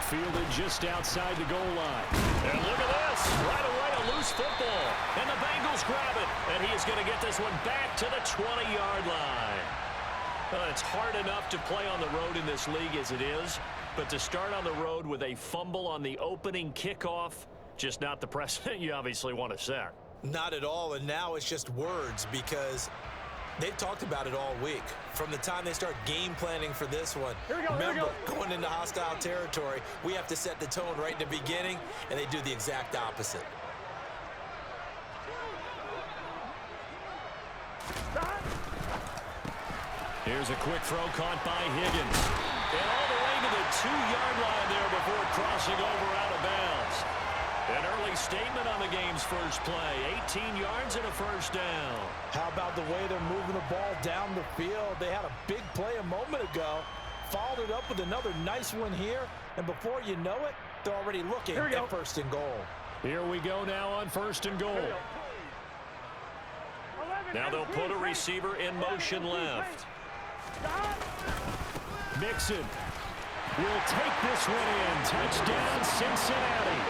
fielded just outside the goal line. And look at this. Right away, a loose football. And the Bengals grab it. And he is going to get this one back to the 20-yard line. It's hard enough to play on the road in this league as it is. But to start on the road with a fumble on the opening kickoff, just not the precedent you obviously want to set. Not at all, and now it's just words because they've talked about it all week. From the time they start game planning for this one, remember, going into hostile territory, we have to set the tone right in the beginning, and they do the exact opposite. Here's a quick throw caught by Higgins. And all the way to the 2-yard line there before crossing over out of bounds. An early statement on the game's first play. 18 yards and a first down. How about the way they're moving the ball down the field? They had a big play a moment ago. Followed it up with another nice one here. And before you know it, they're already looking at first and goal. Here we go now on first and goal. Now they'll put a receiver in motion left. Mixon will take this one in. Touchdown, Cincinnati.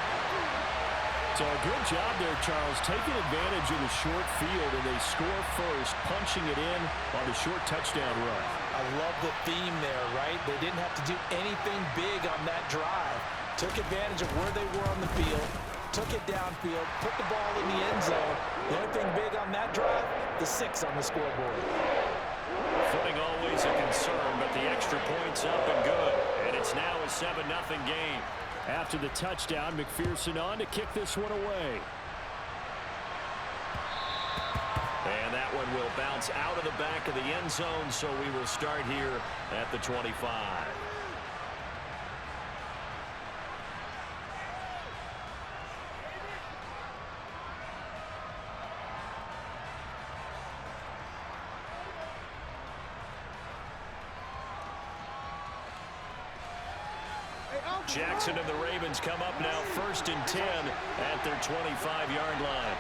So a good job there, Charles, taking advantage of the short field, and they score first, punching it in on the short touchdown run. I love the theme there, right? They didn't have to do anything big on that drive. Took advantage of where they were on the field, took it downfield, put the ball in the end zone. The only thing big on that drive, the 6 on the scoreboard. Footing always a concern, but the extra point's up and good. And it's now a 7-0 game. After the touchdown, McPherson on to kick this one away. And that one will bounce out of the back of the end zone, so we will start here at the 25. Jackson and the Ravens come up now first and 10 at their 25-yard line.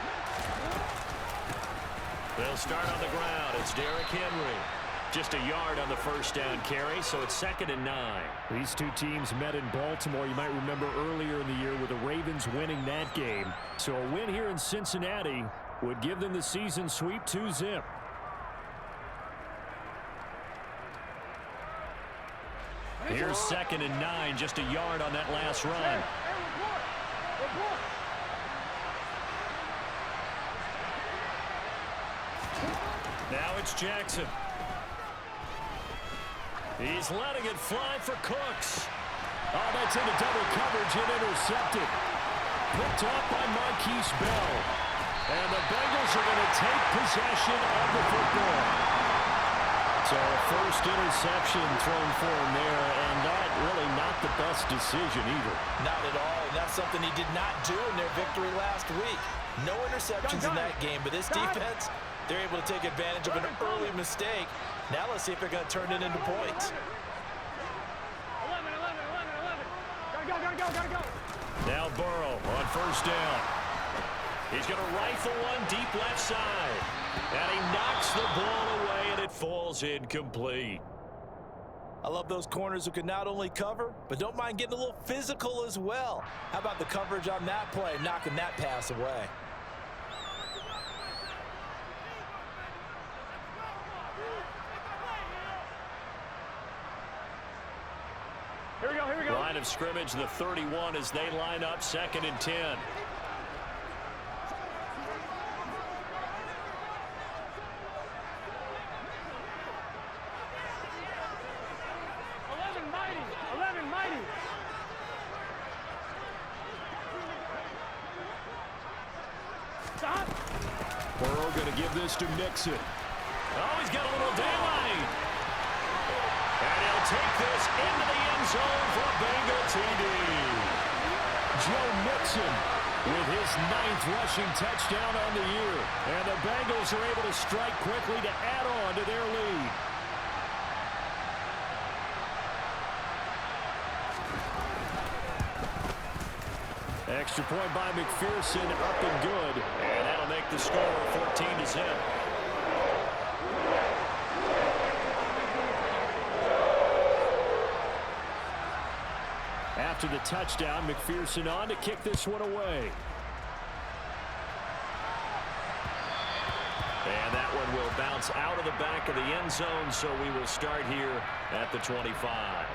They'll start on the ground. It's Derrick Henry. Just a yard on the first down carry, so it's 2nd and 9. These two teams met in Baltimore. You might remember earlier in the year with the Ravens winning that game. So a win here in Cincinnati would give them the season sweep 2-zip. Here's 2nd and 9, just a yard on that last run. Now it's Jackson. He's letting it fly for Cooks. Oh, that's into double coverage and intercepted. Picked off by Marquise Bell. And the Bengals are going to take possession of the football. So a first interception thrown for him there, and that really not the best decision either. Not at all, and that's something he did not do in their victory last week. No interceptions in that game, but this defense, they're able to take advantage of an early mistake. Now let's see if they're going to turn it into points. 11. Gotta go. Now Burrow on first down. He's going to rifle one deep left side. And he knocks the ball away, and it falls incomplete. I love those corners who can not only cover, but don't mind getting a little physical as well. How about the coverage on that play, knocking that pass away? Here we go. Line of scrimmage, the 31 as they line up 2nd and 10. Burrow going to give this to Mixon. Oh, he's got a little daylight. And he'll take this into the end zone for a Bengal TD. Joe Mixon with his 9th rushing touchdown on the year. And the Bengals are able to strike quickly to add on to their lead. Extra point by McPherson, up and good. And that'll make the score 14-0. After the touchdown, McPherson on to kick this one away. And that one will bounce out of the back of the end zone, so we will start here at the 25.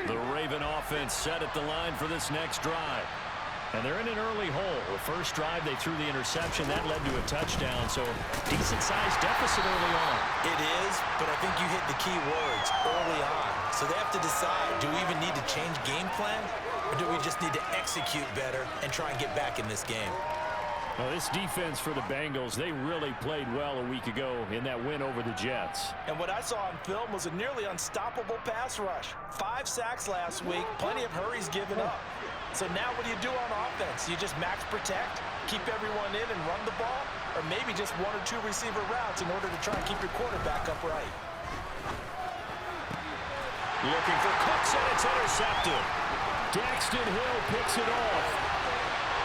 The Raven offense set at the line for this next drive. And they're in an early hole. The first drive, they threw the interception. That led to a touchdown, so decent-sized deficit early on. It is, but I think you hit the key words, early on. So they have to decide, do we even need to change game plan, or do we just need to execute better and try and get back in this game? Well, this defense for the Bengals, they really played well a week ago in that win over the Jets. And what I saw on film was a nearly unstoppable pass rush. 5 sacks last week, plenty of hurries given up. So now what do you do on offense? You just max protect, keep everyone in and run the ball, or maybe just 1 or 2 receiver routes in order to try and keep your quarterback upright. Looking for Cooks, and it's intercepted. Daxton Hill picks it off.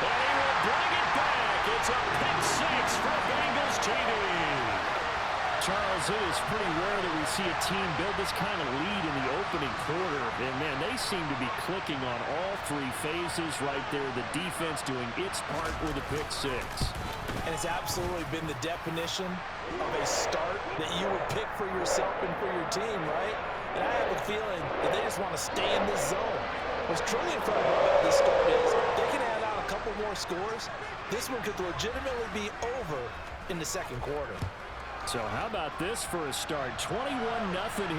And he will bring it back. It's a pick 6 for Bengals TD. Charles, it is pretty rare that we see a team build this kind of lead in the opening quarter. And, man, they seem to be clicking on all 3 phases right there. The defense doing its part with a pick 6. And it's absolutely been the definition of a start that you would pick for yourself and for your team, right? And I have a feeling that they just want to stay in this zone. What's truly incredible about this start is they can add on a couple more scores. This one could legitimately be over in the second quarter. So how about this for a start? 21-0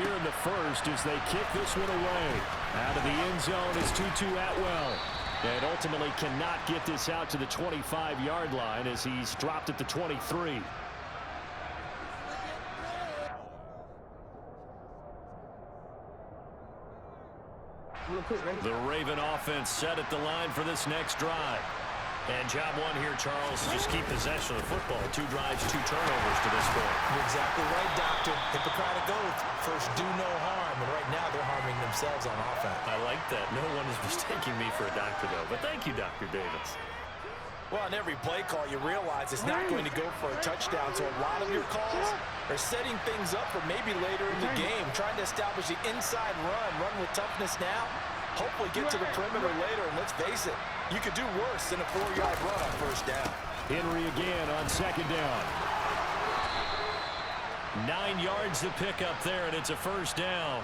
here in the first as they kick this one away. Out of the end zone is Tutu Atwell. And ultimately cannot get this out to the 25-yard line as he's dropped at the 23. The Raven offense set at the line for this next drive. And job 1 here, Charles, just keep possession of the football. 2 drives, 2 turnovers to this point. You're exactly right, Doctor. Hippocratic oath. First, do no harm. And right now, they're harming themselves on offense. I like that. No one is mistaking me for a doctor, though. But thank you, Dr. Davis. Well, on every play call, you realize it's not going to go for a touchdown. So a lot of your calls are setting things up for maybe later in the game, trying to establish the inside run with toughness now. Hopefully get to the perimeter later, and let's face it, you could do worse than a 4-yard run on first down. Henry again on second down. 9 yards to pick up there, and it's a first down.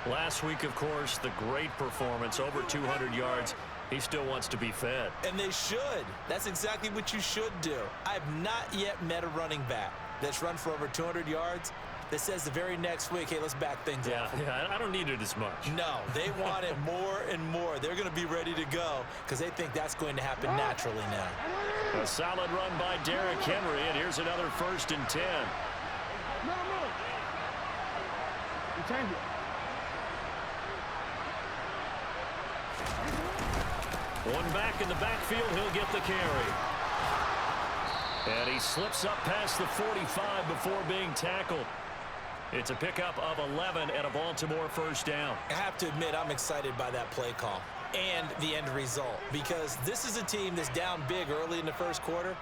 Last week, of course, the great performance, over 200 yards. He still wants to be fed. And they should. That's exactly what you should do. I have not yet met a running back that's run for over 200 yards that says the very next week, hey, let's back things up. Yeah, I don't need it as much. No, they want it more and more. They're going to be ready to go because they think that's going to happen naturally now. A solid run by Derrick Henry, and here's another 1st and 10. You change it. One back in the backfield, he'll get the carry. And he slips up past the 45 before being tackled. It's a pickup of 11 and a Baltimore first down. I have to admit, I'm excited by that play call and the end result because this is a team that's down big early in the first quarter,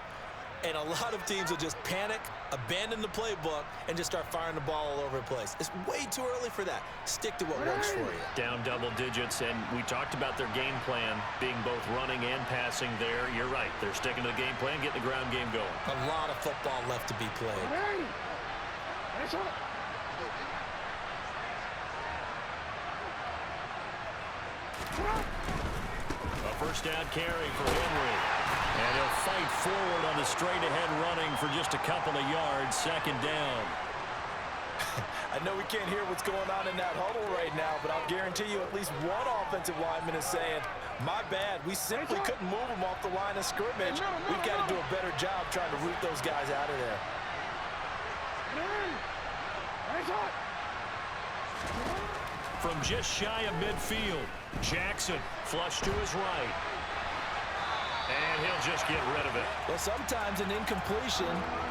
and a lot of teams will just panic, abandon the playbook, and just start firing the ball all over the place. It's way too early for that. Stick to what works for you. Down double digits, and we talked about their game plan being both running and passing there. You're right. They're sticking to the game plan, getting the ground game going. A lot of football left to be played. A first down carry for Henry. And he'll fight forward on the straight-ahead running for just a couple of yards. Second down. I know we can't hear what's going on in that huddle right now, but I'll guarantee you at least one offensive lineman is saying, my bad, we simply couldn't move them off the line of scrimmage. We've got to do a better job trying to root those guys out of there. From just shy of midfield, Jackson flush to his right. And he'll just get rid of it. Well, sometimes an incompletion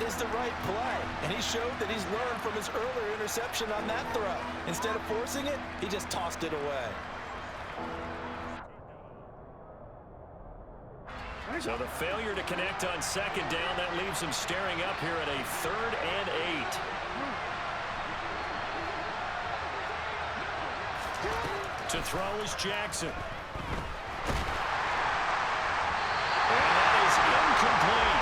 is the right play. And he showed that he's learned from his earlier interception on that throw. Instead of forcing it, he just tossed it away. So the failure to connect on second down, that leaves him staring up here at a 3rd and 8. To throw is Jackson. And that is incomplete.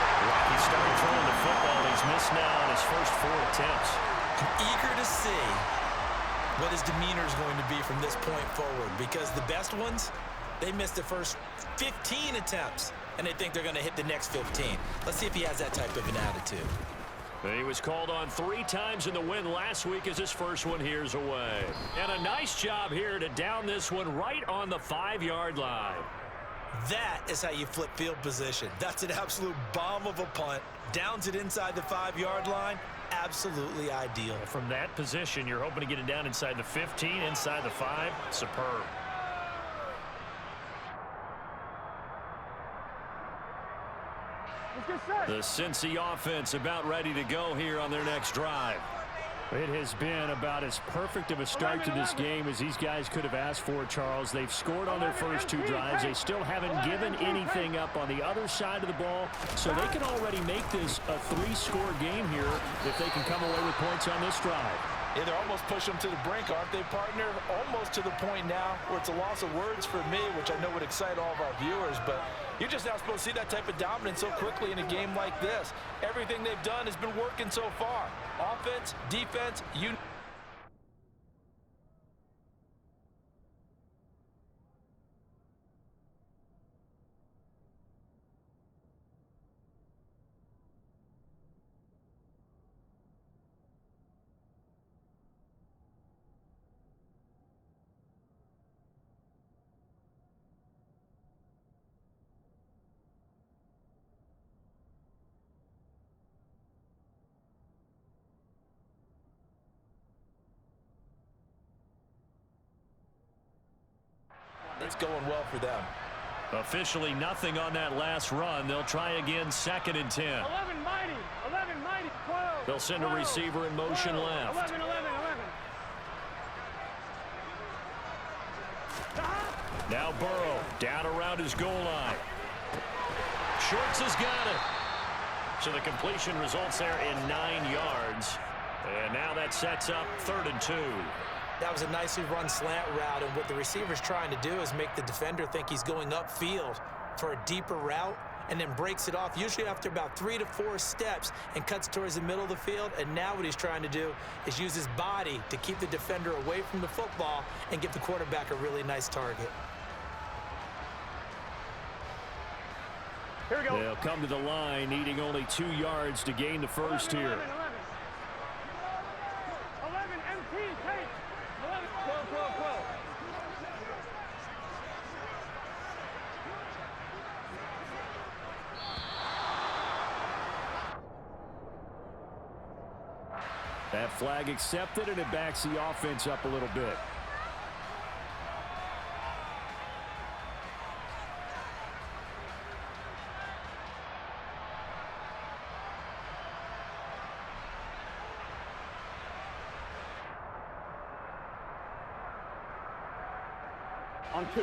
He started throwing the football. He's missed now on his first 4 attempts. I'm eager to see what his demeanor is going to be from this point forward, because the best ones, they missed the first 15 attempts, and they think they're going to hit the next 15. Let's see if he has that type of an attitude. He was called on 3 times in the win last week as his first one here's away. And a nice job here to down this one right on the 5-yard line. That is how you flip field position. That's an absolute bomb of a punt. Downs it inside the 5-yard line. Absolutely ideal. From that position, you're hoping to get it down inside the 15, inside the 5. Superb. The Cincy offense about ready to go here on their next drive. It has been about as perfect of a start to this game as these guys could have asked for, Charles. They've scored on their first 2 drives. They still haven't given anything up on the other side of the ball, so they can already make this a 3-score game here if they can come away with points on this drive. Yeah, they're almost pushing them to the brink, aren't they, partner? Almost to the point now where it's a loss of words for me, which I know would excite all of our viewers, but you're just not supposed to see that type of dominance so quickly in a game like this. Everything they've done has been working so far. Offense, defense, it's going well for them. Officially nothing on that last run. They'll try again, 2nd and 10. 11 mighty, 12. They'll send a receiver in motion left. 11. Now Burrow down around his goal line. Shorts has got it. So the completion results there in 9 yards. And now that sets up 3rd and 2. That was a nicely run slant route, and what the receiver's trying to do is make the defender think he's going upfield for a deeper route, and then breaks it off, usually after about 3 to 4 steps, and cuts towards the middle of the field. And now what he's trying to do is use his body to keep the defender away from the football and give the quarterback a really nice target. Here we go. They'll come to the line, needing only 2 yards to gain the first here. 11 MT, take. 11, 12. That flag accepted, and it backs the offense up a little bit.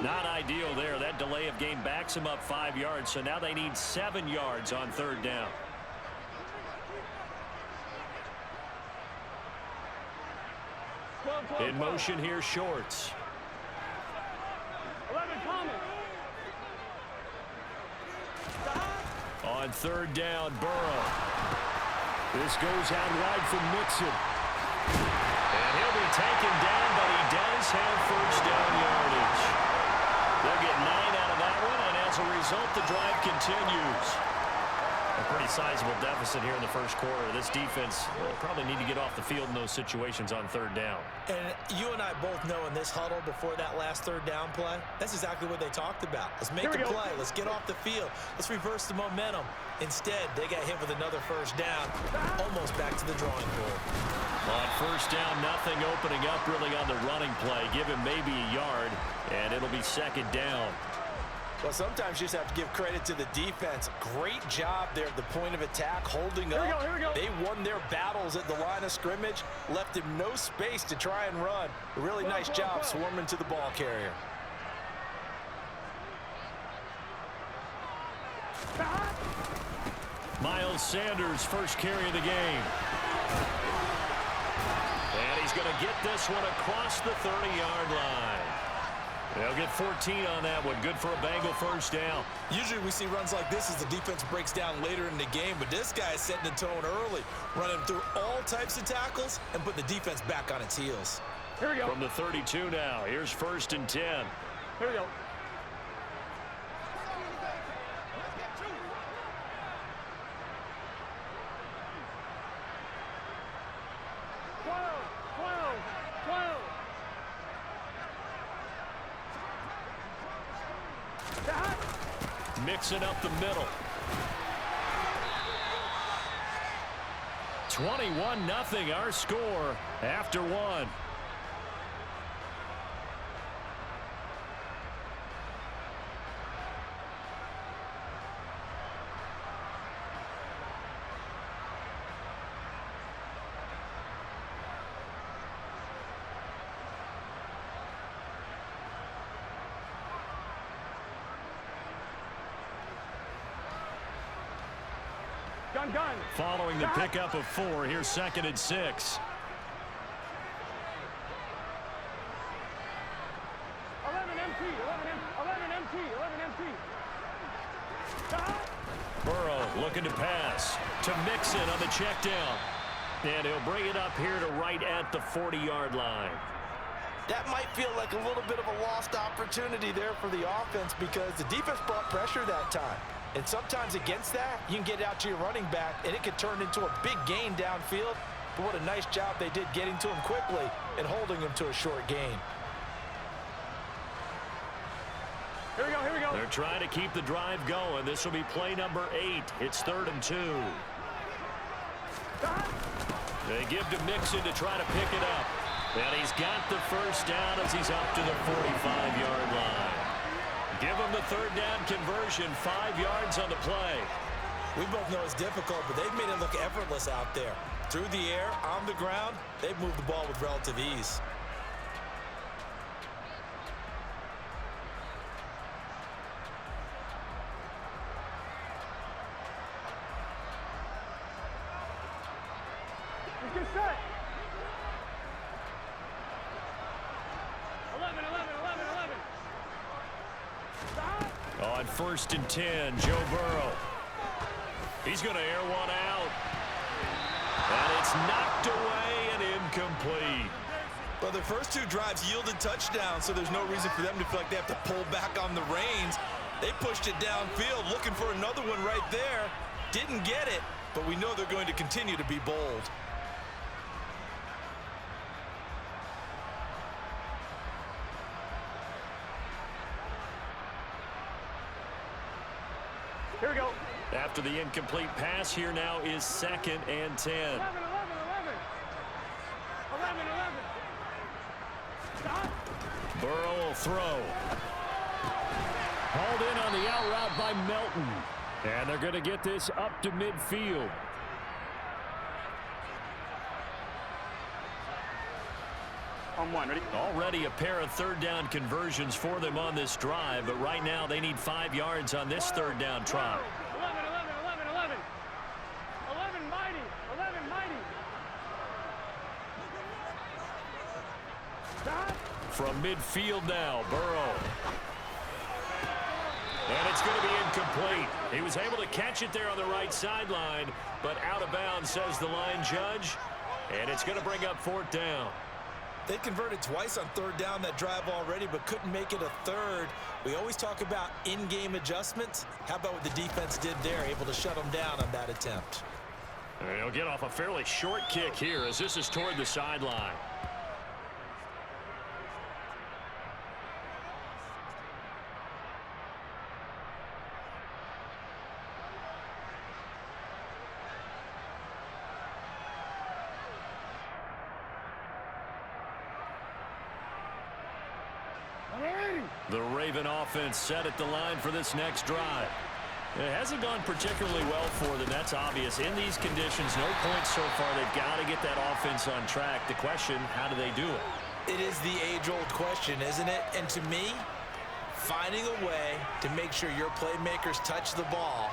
Not ideal there. That delay of game backs him up 5 yards, so now they need 7 yards on 3rd down. In motion here, Shorts. 11 Thomas. On 3rd down, Burrow. This goes out wide for Mixon. And he'll be taken down, but he does have 1st down yardage. They'll get 9 out of that one, and as a result, the drive continues. A pretty sizable deficit here in the first quarter. This defense will probably need to get off the field in those situations on 3rd down. And you and I both know in this huddle before that last 3rd down play, that's exactly what they talked about. Let's make a play. Let's get off the field. Let's reverse the momentum. Instead, they got hit with another 1st down, almost back to the drawing board. On 1st down, nothing opening up really on the running play. Give him maybe a yard, and it'll be 2nd down. Well, sometimes you just have to give credit to the defense. Great job there at the point of attack, holding up. Here we go. They won their battles at the line of scrimmage, left him no space to try and run. A really nice job swarming to the ball carrier. Miles Sanders, first carry of the game. And he's going to get this one across the 30-yard line. They'll get 14 on that one. Good for a Bengal first down. Usually we see runs like this as the defense breaks down later in the game, but this guy is setting the tone early, running through all types of tackles and putting the defense back on its heels. Here we go. From the 32 now, here's 1st and 10. Here we go. Mixing up the middle. 21-0 our score after one. Gun. Following the pickup of 4, here's 2nd and 6. 11 empty. Burrow looking to pass to Mixon on the check down. And he'll bring it up here to right at the 40-yard line. That might feel like a little bit of a lost opportunity there for the offense because the defense brought pressure that time. And sometimes against that, you can get out to your running back, and it could turn into a big gain downfield. But what a nice job they did getting to him quickly and holding him to a short gain. Here we go. They're trying to keep the drive going. This will be play number 8. It's 3rd and 2. They give to Mixon to try to pick it up. And he's got the first down as he's up to the 45-yard line. Give him the 3rd down conversion, 5 yards on the play. We both know it's difficult, but they've made it look effortless out there. Through the air, on the ground, they've moved the ball with relative ease. Get set. 11. On 1st and 10, Joe Burrow. He's going to air one out. And it's knocked away and incomplete. Well, their first 2 drives yielded touchdowns, so there's no reason for them to feel like they have to pull back on the reins. They pushed it downfield, looking for another one right there. Didn't get it, but we know they're going to continue to be bold. Here we go. After the incomplete pass, here now is 2nd and 10. 11. Stop. Burrow will throw. Hauled in on the out route by Melton. And they're going to get this up to midfield. On 1, ready? Already a pair of 3rd down conversions for them on this drive, but right now they need 5 yards on this 3rd down try. 11 mighty. Stop. From midfield now, Burrow. And it's going to be incomplete. He was able to catch it there on the right sideline, but out of bounds, says the line judge. And it's going to bring up 4th down. They converted twice on 3rd down that drive already, but couldn't make it a 3rd. We always talk about in-game adjustments. How about what the defense did there, able to shut them down on that attempt? And he'll get off a fairly short kick here as this is toward the sideline. The Raven offense set at the line for this next drive. It hasn't gone particularly well for them. That's obvious. In these conditions, no points so far. They've got to get that offense on track. The question, how do they do it? It is the age-old question, isn't it? And to me, finding a way to make sure your playmakers touch the ball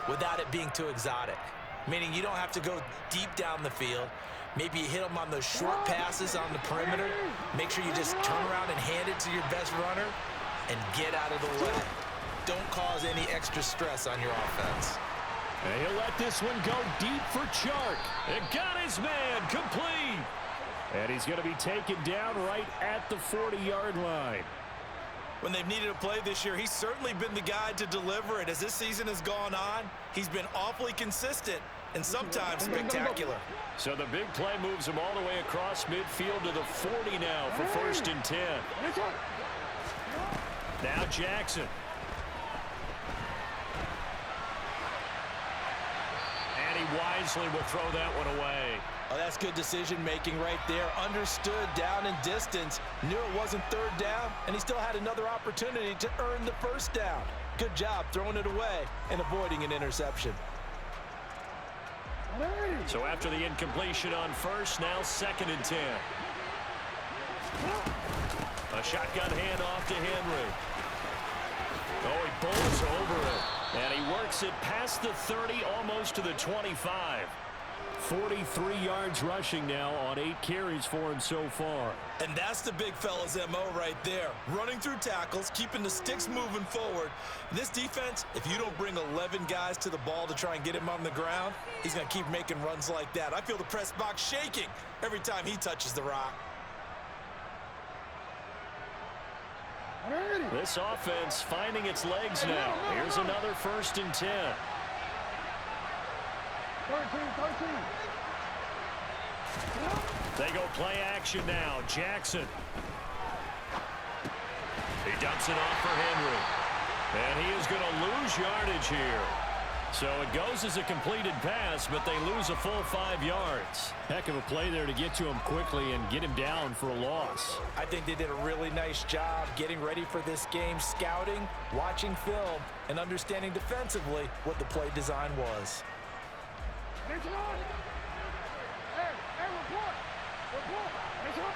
without it being too exotic. Meaning you don't have to go deep down the field. Maybe you hit them on those short passes on the perimeter. Make sure you just turn around and hand it to your best runner and get out of the way. Don't cause any extra stress on your offense. And he'll let this one go deep for Chark. It got his man complete. And he's going to be taken down right at the 40-yard line. When they've needed a play this year, he's certainly been the guy to deliver it. As this season has gone on, he's been awfully consistent and sometimes spectacular. So the big play moves him all the way across midfield to the 40 now for 1st and 10. Now Jackson. And he wisely will throw that one away. Oh, that's good decision-making right there. Understood down and distance. Knew it wasn't 3rd down, and he still had another opportunity to earn the 1st down. Good job throwing it away and avoiding an interception. So after the incompletion on 1st, now 2nd and 10. A shotgun handoff to Henry. Oh, he bowls over it. And he works it past the 30, almost to the 25. 43 yards rushing now on 8 carries for him so far. And that's the big fella's MO right there. Running through tackles, keeping the sticks moving forward. This defense, if you don't bring 11 guys to the ball to try and get him on the ground, he's going to keep making runs like that. I feel the press box shaking every time he touches the rock. This offense finding its legs now. Here's another 1st and 10. 13. They go play action now. Jackson. He dumps it off for Henry. And he is going to lose yardage here. So it goes as a completed pass, but they lose a full 5 yards. Heck of a play there to get to him quickly and get him down for a loss. I think they did a really nice job getting ready for this game, scouting, watching film, and understanding defensively what the play design was. Attention on! Hey, report! Report! Attention on!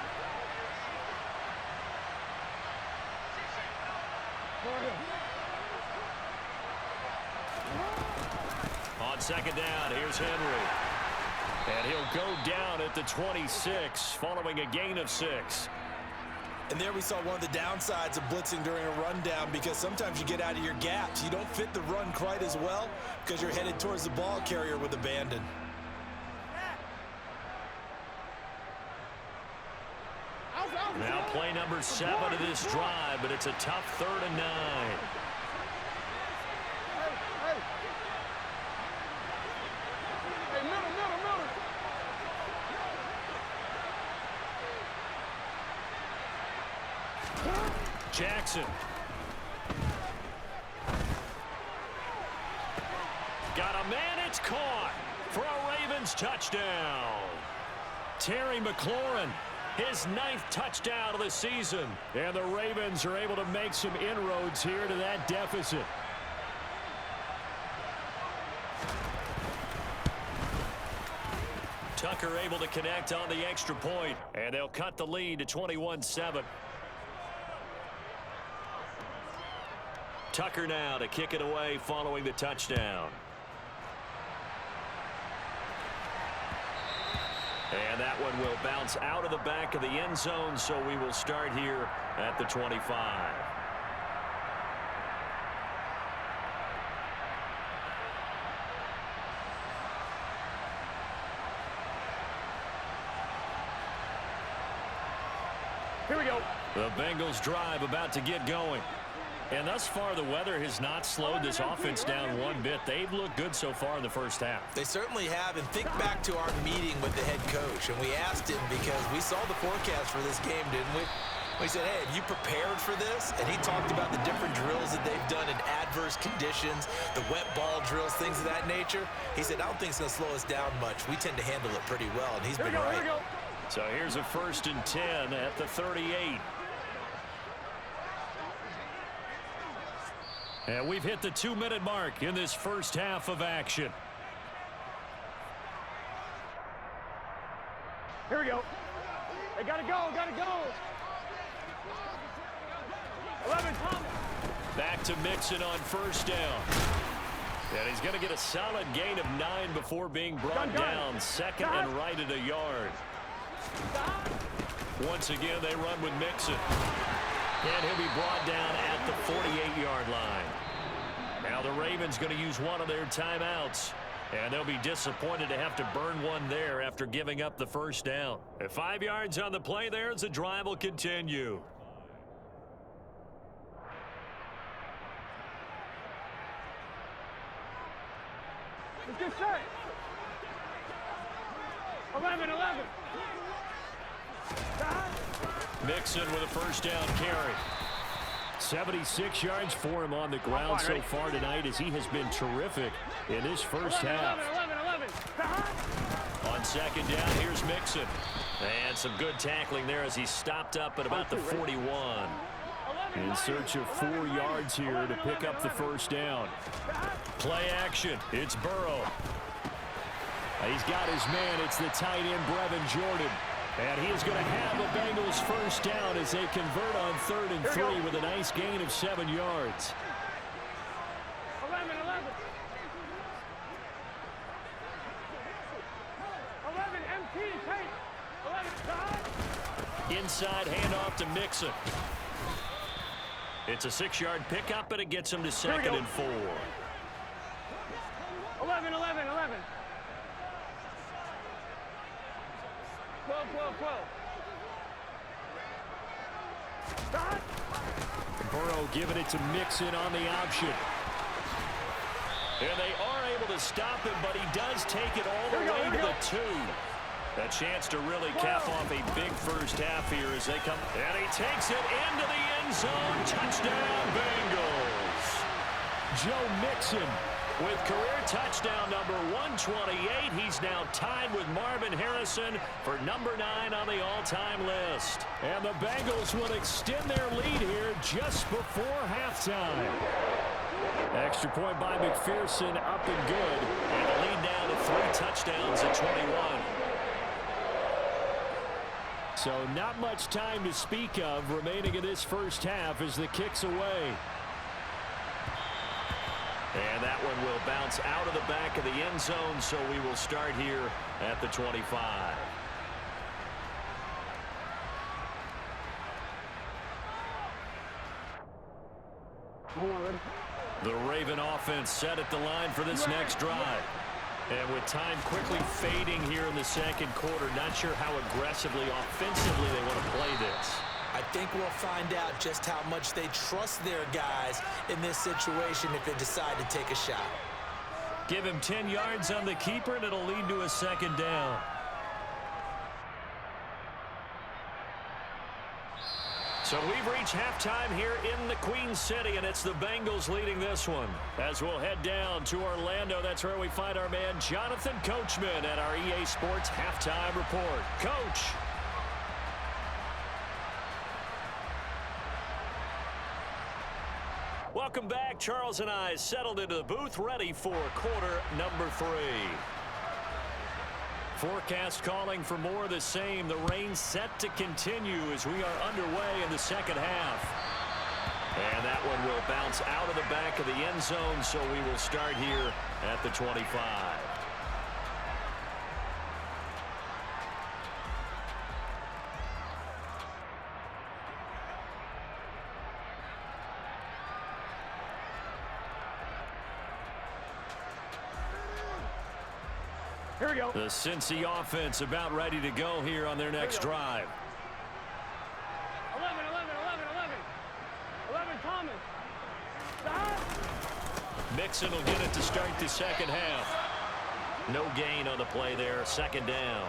Go ahead. On 2nd down, here's Henry. And he'll go down at the 26, following a gain of 6. And there we saw one of the downsides of blitzing during a rundown, because sometimes you get out of your gaps. You don't fit the run quite as well because you're headed towards the ball carrier with abandon. Now play number 7 of this drive, but it's a tough 3rd and 9. Hey, middle. Jackson. Got a man, it's caught for a Ravens touchdown. Terry McLaurin, his 9th touchdown of the season. And the Ravens are able to make some inroads here to that deficit. Tucker able to connect on the extra point, and they'll cut the lead to 21-7. Tucker now to kick it away following the touchdown. And that one will bounce out of the back of the end zone, so we will start here at the 25. Here we go. The Bengals drive about to get going. And thus far, the weather has not slowed this offense down one bit. They've looked good so far in the first half. They certainly have. And think back to our meeting with the head coach. And we asked him, because we saw the forecast for this game, didn't we? We said, hey, have you prepared for this? And he talked about the different drills that they've done in adverse conditions, the wet ball drills, things of that nature. He said, I don't think it's going to slow us down much. We tend to handle it pretty well, and he's been right. Here we go. So here's a 1st and 10 at the 38. And we've hit the 2-minute mark in this first half of action. Here we go. They gotta go. 11, Thomas. Back to Mixon on first down. And he's going to get a solid gain of 9 before being brought down. Second and right at a yard. Once again, they run with Mixon. And he'll be brought down at the 48-yard line. Now the Ravens going to use one of their timeouts. And they'll be disappointed to have to burn one there after giving up the first down. At 5 yards on the play there as the drive will continue. Let's get set. 11. Mixon with a first down carry. 76 yards for him on the ground so far tonight as he has been terrific in this first half. 11. On second down, here's Mixon. And some good tackling there as he stopped up at about the 41. In search of 4 yards here to pick up the first down. Play action. It's Burrow. He's got his man. It's the tight end, Brevin Jordan. And he is going to have a Bengals first down as they convert on 3rd and 3 with a nice gain of 7 yards. 11. 11, MT, take. 11, Inside handoff to Mixon. It's a 6-yard pickup, and it gets him to 2nd and 4. 11. 12. Burrow giving it to Mixon on the option. And they are able to stop him, but he does take it all the way to the 2. A chance to really cap off a big first half here as they come. And he takes it into the end zone. Touchdown, Bengals. Joe Mixon with career touchdown number 128. He's now tied with Marvin Harrison for number 9 on the all-time list. And the Bengals will extend their lead here just before halftime. Extra point by McPherson, up and good. And the lead down to 3 touchdowns at 21. So not much time to speak of remaining in this first half as the kick's away. And that one will bounce out of the back of the end zone, so we will start here at the 25. The Raven offense set at the line for this next drive. And with time quickly fading here in the second quarter, not sure how aggressively, offensively they want to play this. I think we'll find out just how much they trust their guys in this situation if they decide to take a shot. Give him 10 yards on the keeper, and it'll lead to a second down. So we've reached halftime here in the Queen City, and it's the Bengals leading this one. As we'll head down to Orlando, that's where we find our man Jonathan Coachman at our EA Sports Halftime Report. Coach. Welcome back. Charles and I settled into the booth, ready for quarter number 3. Forecast calling for more of the same. The rain set to continue as we are underway in the second half. And that one will bounce out of the back of the end zone, so we will start here at the 25. Here we go. The Cincy offense about ready to go here on their next drive. 11. 11, Thomas. Mixon will get it to start the second half. No gain on the play there, second down.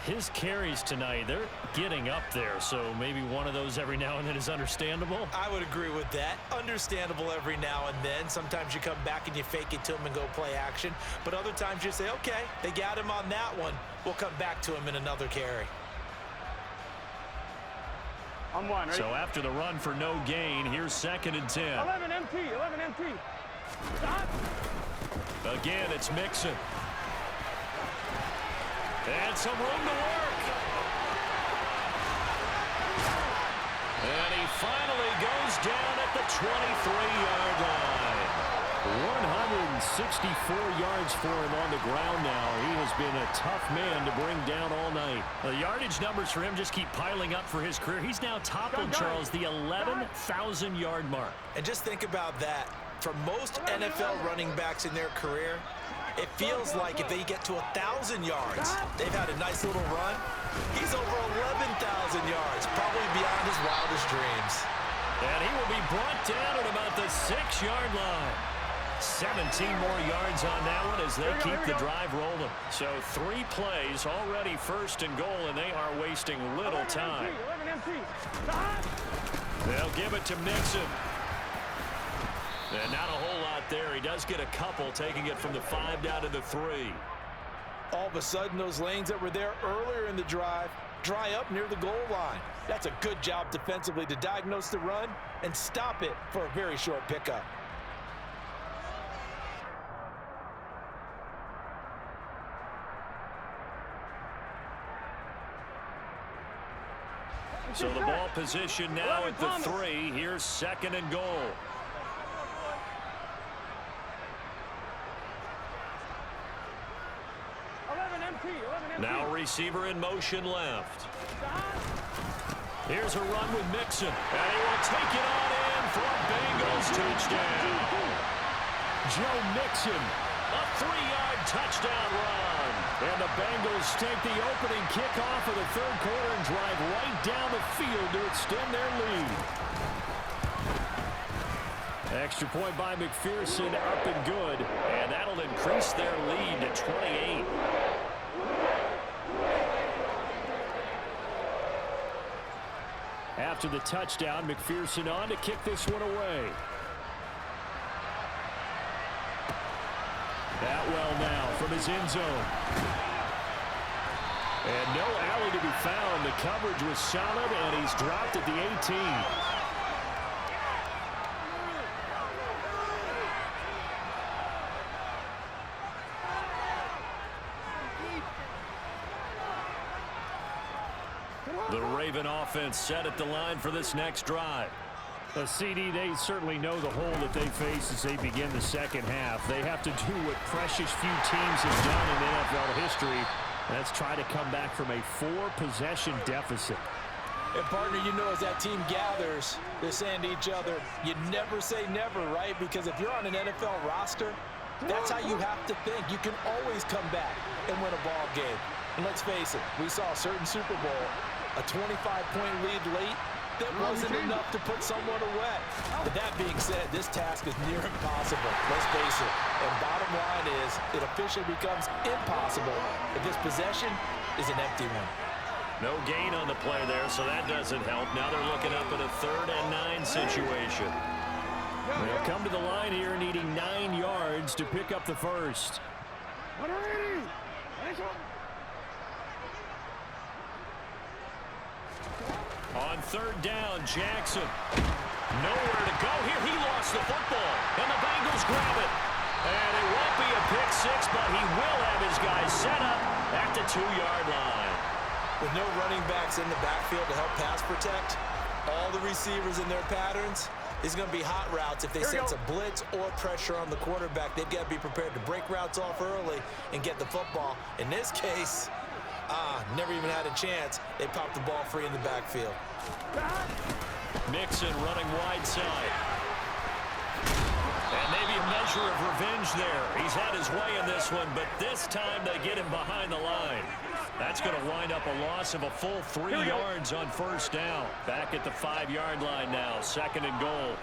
His carries tonight, they're getting up there, so maybe one of those every now and then is understandable. I would agree with that. Understandable every now and then. Sometimes you come back and you fake it to him and go play action. But other times you say, okay, they got him on that one. We'll come back to him in another carry. I'm one, right? So after the run for no gain, here's 2nd and 10. 11 MT. Stop. Again, it's Mixon. And some room to work. And he finally goes down at the 23-yard line. 164 yards for him on the ground now. He has been a tough man to bring down all night. The yardage numbers for him just keep piling up for his career. He's now toppled, Charles, the 11,000-yard mark. And just think about that. For most NFL running backs in their career, it feels like if they get to 1,000 yards, they've had a nice little run. He's over 11,000 yards, probably beyond his wildest dreams. And he will be brought down at about the 6-yard line. 17 more yards on that one as they keep the drive rolling. So 3 plays, already first and goal, and they are wasting little time. They'll give it to Mixon. And not a whole lot there. He does get a couple, taking it from the 5 down to the 3. All of a sudden, those lanes that were there earlier in the drive dry up near the goal line. That's a good job defensively to diagnose the run and stop it for a very short pickup. So the ball position now at the 3. Here's 2nd and goal. Now receiver in motion left. Here's a run with Mixon. And he will take it on in for a Bengals touchdown. Joe Mixon. A 3-yard touchdown run. And the Bengals take the opening kickoff of the 3rd quarter and drive right down the field to extend their lead. Extra point by McPherson, up and good. And that'll increase their lead to 28. After the touchdown, McPherson on to kick this one away. Atwell now from his end zone. And no alley to be found. The coverage was solid, and he's dropped at the 18. The Raven offense set at the line for this next drive. CD, they certainly know the hole that they face as they begin the second half. They have to do what precious few teams have done in NFL history. That's try to come back from a 4-possession deficit. And, partner, you know as that team gathers, they're saying to each other, you never say never, right? Because if you're on an NFL roster, that's how you have to think. You can always come back and win a ball game. And let's face it, we saw a certain Super Bowl, a 25-point lead late, that wasn't enough to put someone away. But that being said, this task is near impossible. Let's face it. And bottom line is, it officially becomes impossible if this possession is an empty one. No gain on the play there, so that doesn't help. Now they're looking up at a 3rd and 9 situation. They'll come to the line here needing 9 yards to pick up the first. On 3rd down, Jackson. Nowhere to go here. He lost the football, and the Bengals grab it. And it won't be a pick 6, but he will have his guys set up at the 2-yard line. With no running backs in the backfield to help pass protect, all the receivers in their patterns, is going to be hot routes. If they sense a blitz or pressure on the quarterback, they've got to be prepared to break routes off early and get the football. In this case, never even had a chance. They popped the ball free in the backfield. Mixon running wide side. And maybe a measure of revenge there. He's had his way in this one, but this time they get him behind the line. That's going to wind up a loss of a full 3 yards on 1st down. Back at the 5-yard line now, 2nd and goal.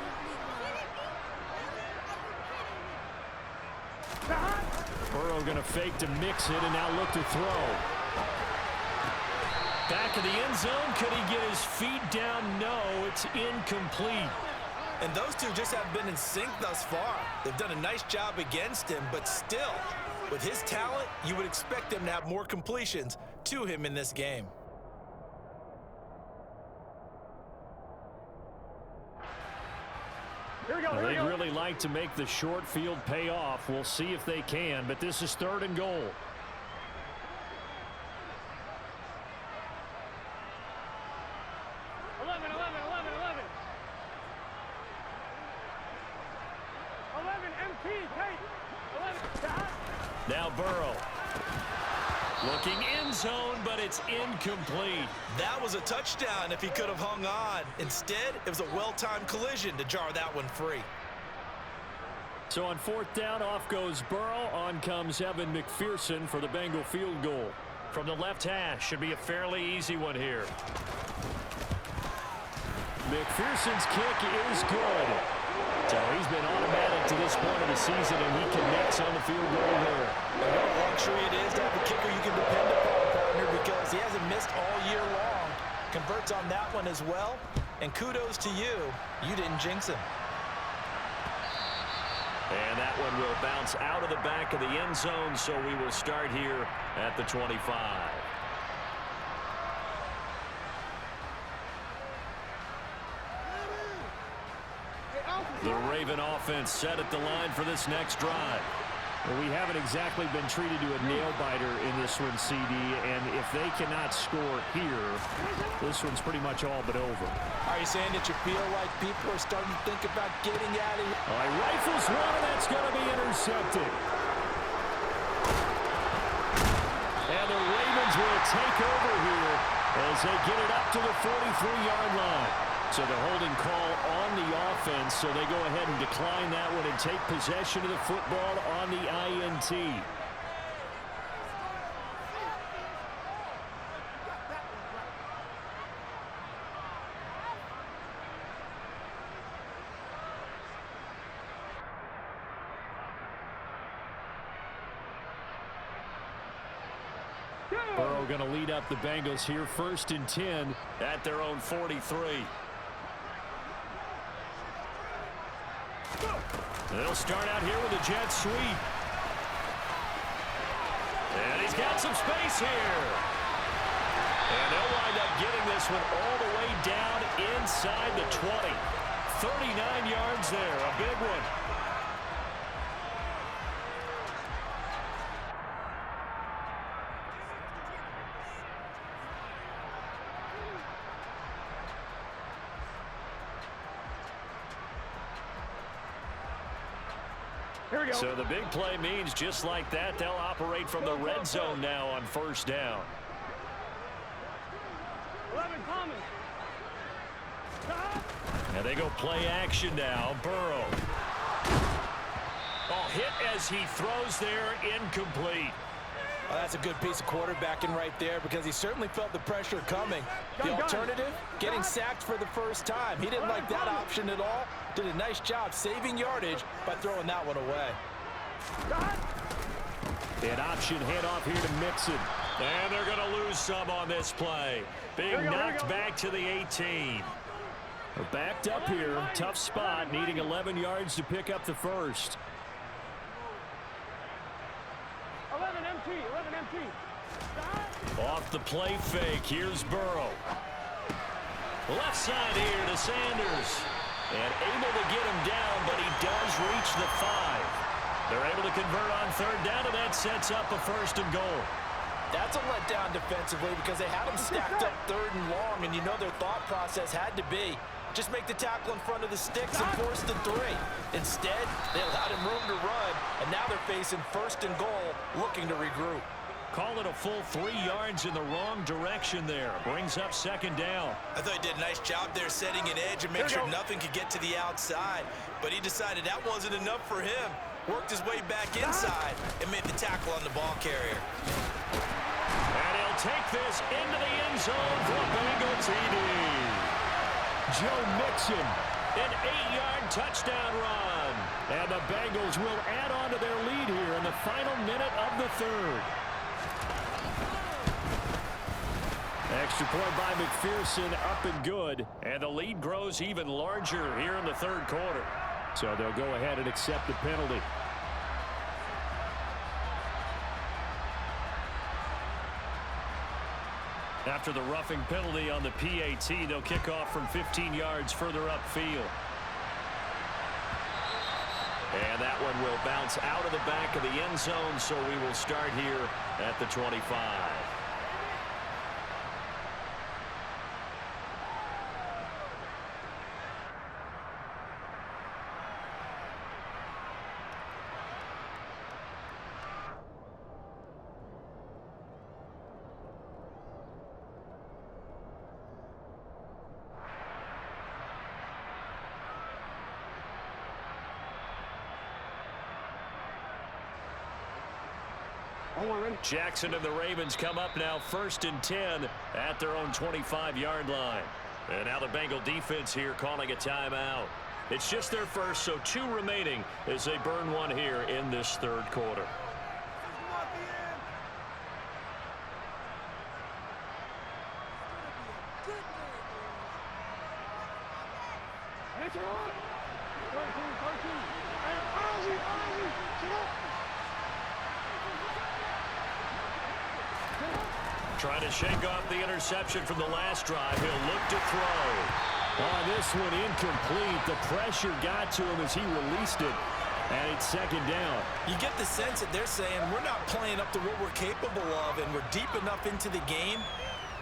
Burrow going to fake to mix it and now look to throw. Back of the end zone. Could he get his feet down? No, it's incomplete. And those two just have been in sync thus far. They've done a nice job against him, but still, with his talent, you would expect them to have more completions to him in this game. They'd really like to make the short field pay off. We'll see if they can, but this is 3rd and goal. MT, take. 11. Stop. Now Burrow. Looking end zone, but it's incomplete. That was a touchdown if he could have hung on. Instead, it was a well-timed collision to jar that one free. So on fourth down, off goes Burrow. On comes Evan McPherson for the Bengal field goal. From the left hash, should be a fairly easy one here. McPherson's kick is good. So he's been automatic to this point of the season, and he connects on the field goal there. And what a luxury it is to have a kicker you can depend upon, partner, because he hasn't missed all year long. Converts on that one as well. And kudos to you. You didn't jinx him. And that one will bounce out of the back of the end zone, so we will start here at the 25. The Raven offense set at the line for this next drive. Well, we haven't exactly been treated to a nail-biter in this one, CD, and if they cannot score here, this one's pretty much all but over. Are you saying that you feel like people are starting to think about getting out of here? All right, rifles one, and that's going to be intercepted. And the Ravens will take over here as they get it up to the 43-yard line. So the holding call on the offense, so they go ahead and decline that one and take possession of the football on the INT. Burrow going to lead up the Bengals here, 1st and 10 at their own 43. They'll start out here with a jet sweep. And he's got some space here. And they'll wind up getting this one all the way down inside the 20. 39 yards there, a big one. So the big play means just like that, they'll operate from the red zone now on 1st down. 11 coming. And they go play action now. Burrow. Oh, hit as he throws there, incomplete. Well, that's a good piece of quarterbacking right there because he certainly felt the pressure coming. The alternative, getting sacked for the first time. He didn't like that option at all. Did a nice job saving yardage by throwing that one away. An option handoff here to Mixon. And they're going to lose some on this play. Being knocked back to the 18. We're backed up here. Tough spot, needing 11 yards to pick up the first. 11 MT, 11 MT. Off the play fake, here's Burrow. Left side here to Sanders. And able to get him down, but he does reach the 5. They're able to convert on 3rd down, and that sets up a 1st and goal. That's a letdown defensively because they had him stacked up 3rd and long, and you know their thought process had to be just make the tackle in front of the sticks and force the 3. Instead, they allowed him room to run, and now they're facing 1st and goal, looking to regroup. Call it a full 3 yards in the wrong direction there. Brings up 2nd down. I thought he did a nice job there setting an edge and make sure nothing could get to the outside. But he decided that wasn't enough for him. Worked his way back inside and made the tackle on the ball carrier. And he'll take this into the end zone for a Bengal TD. Joe Mixon. An 8-yard touchdown run. And the Bengals will add on to their lead here in the final minute of the 3rd. Extra point by McPherson, up and good. And the lead grows even larger here in the 3rd quarter. So they'll go ahead and accept the penalty. After the roughing penalty on the PAT, they'll kick off from 15 yards further upfield. And that one will bounce out of the back of the end zone, so we will start here at the 25. Jackson and the Ravens come up now 1st and 10 at their own 25-yard line. And now the Bengal defense here calling a timeout. It's just their first, so 2 remaining as they burn one here in this 3rd quarter. Trying to shake off the interception from the last drive. He'll look to throw. On this one, incomplete. The pressure got to him as he released it, and it's 2nd down. You get the sense that they're saying we're not playing up to what we're capable of, and we're deep enough into the game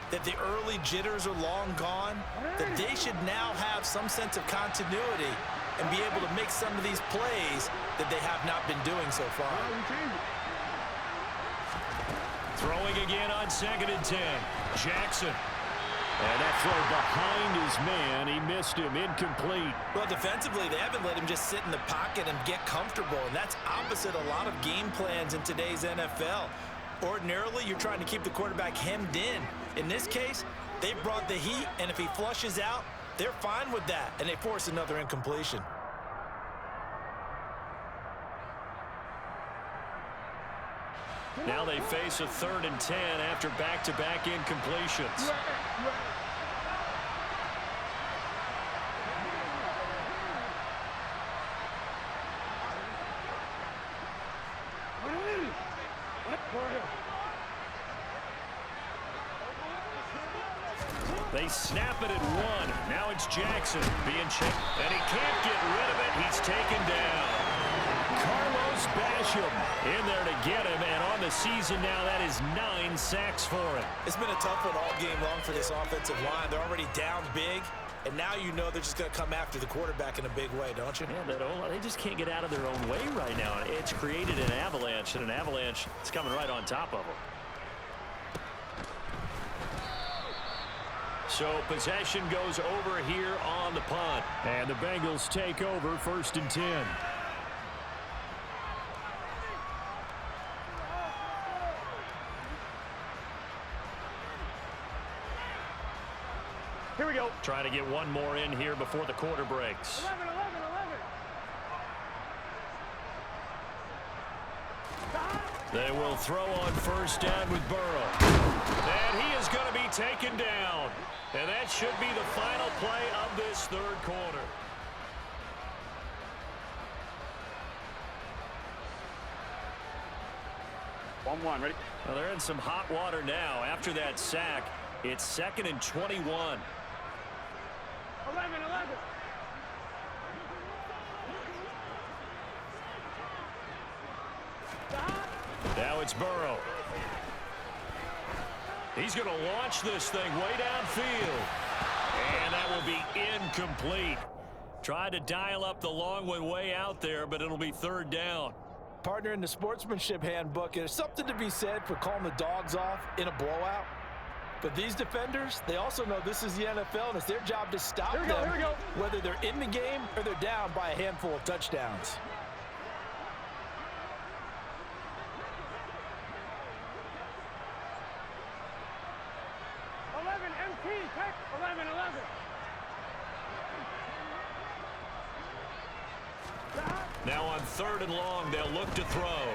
that the early jitters are long gone, that they should now have some sense of continuity and be able to make some of these plays that they have not been doing so far. Throwing again on 2nd and 10. Jackson. And that throw behind his man. He missed him. Incomplete. Well, defensively, they haven't let him just sit in the pocket and get comfortable, and that's opposite a lot of game plans in today's NFL. Ordinarily, you're trying to keep the quarterback hemmed in. In this case, they brought the heat, and if he flushes out, they're fine with that, and they force another incompletion. Now they face a 3rd and 10 after back-to-back incompletions. They snap it at 1. Now it's Jackson being checked, and he can't get rid of it. He's taken down. Carlos Basham In there to get him, and on the season now, that is 9 sacks for him. It's been a tough one all game long for this offensive line. They're already down big, and now you know they're just going to come after the quarterback in a big way, don't you? Yeah, they just can't get out of their own way right now. It's created an avalanche, and an avalanche is coming right on top of them. So possession goes over here on the punt. And the Bengals take over 1st and 10. Here we go. Trying to get one more in here before the quarter breaks. 11. They will throw on 1st down with Burrow. And he is going to be taken down. And that should be the final play of this 3rd quarter. One, ready? Well, they're in some hot water now. After that sack, it's 2nd and 21. 11. Now it's Burrow. He's going to launch this thing way downfield. And that will be incomplete. Tried to dial up the long one way out there, but it'll be 3rd down. Partner, in the sportsmanship handbook, there's something to be said for calling the dogs off in a blowout. But these defenders, they also know this is the NFL, and it's their job to stop them, whether they're in the game or they're down by a handful of touchdowns. MT, check. 11. Now on 3rd and long, they'll look to throw.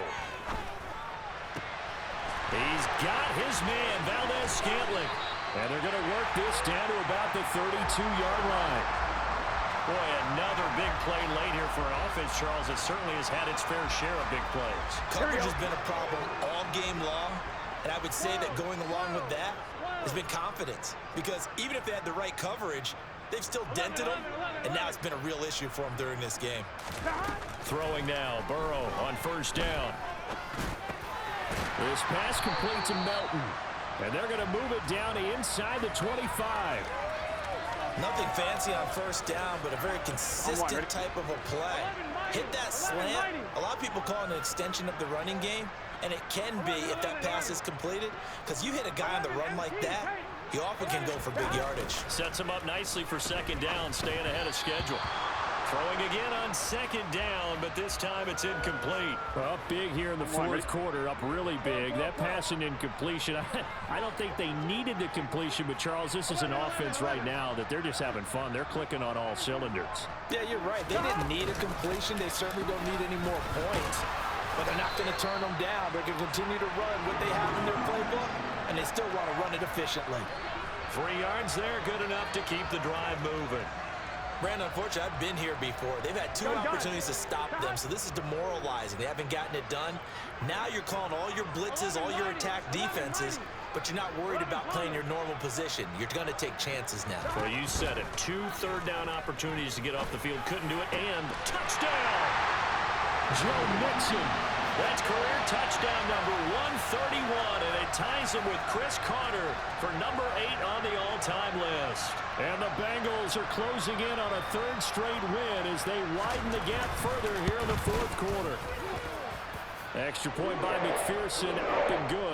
He's got his man, Valdez-Scantling. And they're going to work this down to about the 32-yard line. Boy, another big play late here for an offense, Charles, that certainly has had its fair share of big plays. Coverage has been a problem all game long, and I would say that going along with that has been confidence. Because even if they had the right coverage, they've still dented them, and now it's been a real issue for them during this game. Throwing now, Burrow on 1st down. This pass complete to Melton. And they're going to move it down to inside the 25. Nothing fancy on 1st down, but a very consistent type of a play. Hit that slant. A lot of people call it an extension of the running game, and it can be if that pass is completed, because you hit a guy on the run like that, he often can go for big yardage. Sets him up nicely for 2nd down, staying ahead of schedule. Throwing again on second down, but this time it's incomplete. Well, big here in the fourth quarter, up really big. That pass and incompletion, I don't think they needed the completion, but Charles, this is an offense right now that they're just having fun. They're clicking on all cylinders. Yeah, you're right. They didn't need a completion. They certainly don't need any more points. But they're not going to turn them down. They're going to continue to run what they have in their playbook, and they still want to run it efficiently. 3 yards there, good enough to keep the drive moving. Brandon, unfortunately, I've been here before. They've had 2 opportunities to stop them, so this is demoralizing. They haven't gotten it done. Now you're calling all your blitzes, all your attack defenses, but you're not worried about playing your normal position. You're going to take chances now. Well, you said it. 2 third-down opportunities to get off the field. Couldn't do it, and touchdown! Joe Mixon. That's career touchdown number 131, and it ties him with Chris Carter for number 8 on the all-time list. And the Bengals are closing in on a 3rd straight win as they widen the gap further here in the fourth quarter. Extra point by McPherson, up and good.